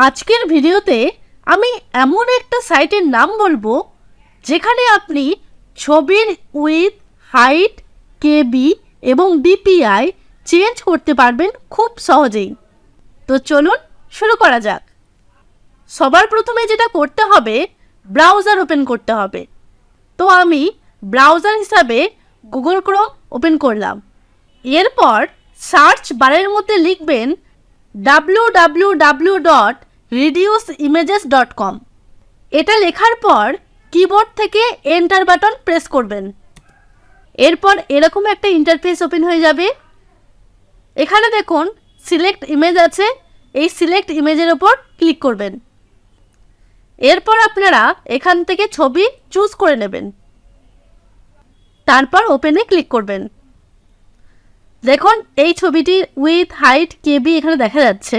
আজকের ভিডিওতে আমি এমন একটা সাইটের নাম বলবো যেখানে আপনি ছবির উইথ, হাইট, কেবি এবং ডিপিআই চেঞ্জ করতে পারবেন খুব সহজেই। তো চলুন শুরু করা যাক। সবার প্রথমে যেটা করতে হবে, ব্রাউজার ওপেন করতে হবে। তো আমি ব্রাউজার হিসাবে গুগল ক্রোম ওপেন করলাম। এরপর সার্চ বারের মধ্যে লিখবেন www.reduceimages.com। এটা লেখার পর কিবোর্ড থেকে এন্টার বাটন প্রেস করবেন। এরপর এরকম একটা ইন্টারফেস ওপেন হয়ে যাবে। এখানে দেখুন সিলেক্ট ইমেজ আছে, এই সিলেক্ট ইমেজের ওপর ক্লিক করবেন। এরপর আপনারা এখান থেকে ছবি চুজ করে নেবেন, তারপর ওপেনে ক্লিক করবেন। দেখুন এই ছবিটি উইথ, হাইট, কেবি এখানে দেখা যাচ্ছে।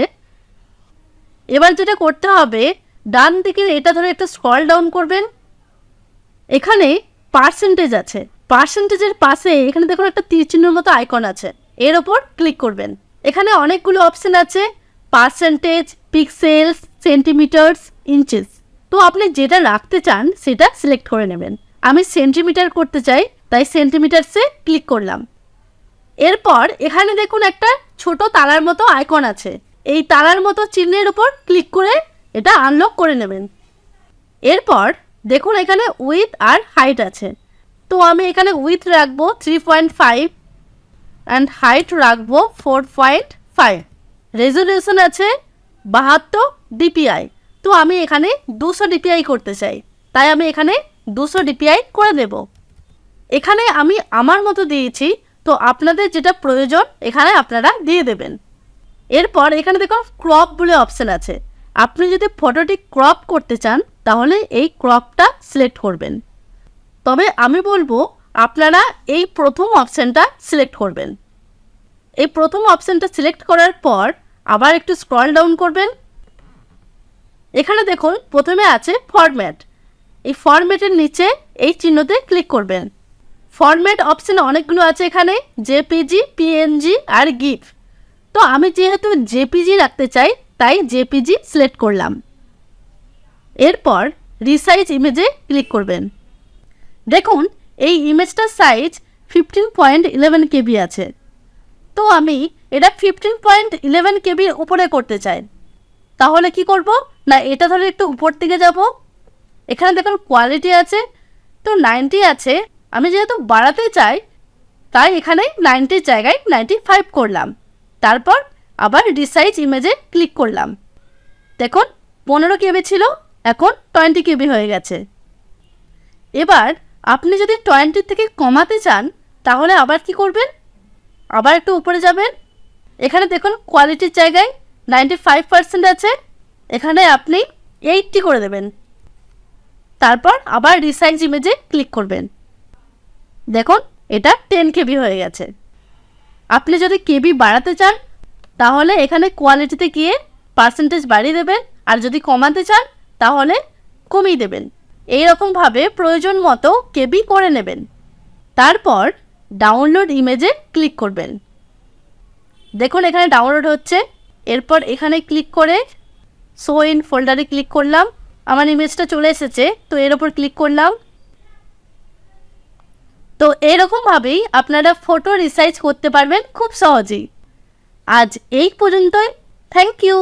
এবার যেটা করতে হবে, ডান দিকে এটা ধরে একটা স্ক্রল ডাউন করবেন। এখানে পার্সেন্টেজ আছে, পার্সেন্টেজের পাশে এখানে দেখুন একটা তীর চিহ্নের মতো আইকন আছে, এর ওপর ক্লিক করবেন। এখানে অনেকগুলো অপশন আছে, পার্সেন্টেজ, পিক্সেলস, সেন্টিমিটার্স, ইঞ্চেস। তো আপনি যেটা রাখতে চান সেটা সিলেক্ট করে নেবেন। আমি সেন্টিমিটার করতে চাই, তাই সেন্টিমিটারসে ক্লিক করলাম। এরপর এখানে দেখুন একটা ছোট তারার মতো আইকন আছে, এই তারার মতো চিহ্নের উপর ক্লিক করে এটা আনলক করে নেবেন। এরপর দেখুন এখানে উইথ আর হাইট আছে। তো আমি এখানে উইথ রাখবো 3.5 অ্যান্ড হাইট রাখবো 4.5। রেজলিউশন আছে 72 ডিপিআই। তো আমি এখানে 200 ডিপিআই করতে চাই, তাই আমি এখানে 200 ডিপিআই করে দেব। এখানে আমি আমার মতো দিয়েছি, তো আপনাদের যেটা প্রয়োজন এখানে আপনারা দিয়ে দেবেন। এরপর এখানে দেখুন ক্রপ বলে অপশান আছে। আপনি যদি ফটোটি ক্রপ করতে চান তাহলে এই ক্রপটা সিলেক্ট করবেন। তবে আমি বলবো আপনারা এই প্রথম অপশানটা সিলেক্ট করবেন। এই প্রথম অপশানটা সিলেক্ট করার পর আবার একটু স্ক্রল ডাউন করবেন। এখানে দেখুন প্রথমে আছে ফরম্যাট। এই ফরম্যাটের নিচে এই চিহ্নতে ক্লিক করবেন। ফরম্যাট অপশান অনেকগুলো আছে, এখানে জেপিজি, পিএনজি আর গিফ। তো আমি যেহেতু জেপিজি রাখতে চাই তাই জেপিজি সিলেক্ট করলাম। এরপর রিসাইজ ইমেজে ক্লিক করবেন। দেখুন এই ইমেজটার সাইজ 15.11 কেবি আছে। তো আমি এটা 15.11 কেবির উপরে করতে চাই। তাহলে কি করব না, এটা ধরে একটু উপর দিকে যাব। এখানে দেখুন কোয়ালিটি আছে, তো 90 আছে। আমি যেহেতু বাড়াতে চাই তাই এখানে 90 জায়গায় 95 করলাম। তারপর আবার রিসাইজ ইমেজে ক্লিক করলাম। দেখুন 15 কেবি ছিল, এখন 20 কেবি হয়ে গেছে। এবার আপনি যদি 20 থেকে কমাতে চান তাহলে আবার কি করবেন, আবার একটু উপরে যাবেন। এখানে দেখুন কোয়ালিটির জায়গায় 95% আছে, এখানে আপনি 80 করে দেবেন। তারপর আবার রিসাইজ ইমেজে ক্লিক করবেন। দেখুন এটা 10 কেবি হয়ে গেছে। আপনি যদি কেবি বাড়াতে চান তাহলে এখানে কোয়ালিটিতে গিয়ে পার্সেন্টেজ বাড়িয়ে দেবেন, আর যদি কমাতে চান তাহলে কমিয়ে দেবেন। এইরকমভাবে প্রয়োজন মতো কেবি করে নেবেন। তারপর ডাউনলোড ইমেজে ক্লিক করবেন। দেখুন এখানে ডাউনলোড হচ্ছে। এরপর এখানে ক্লিক করে শো ইন ফোল্ডারে ক্লিক করলাম। আমার ইমেজটা চলে এসেছে, তো এর ওপর ক্লিক করলাম। তো এরকমভাবেই আপনারা ফটো রিসাইজ করতে পারবেন খুব সহজেই। আজ এই পর্যন্তই। Thank you.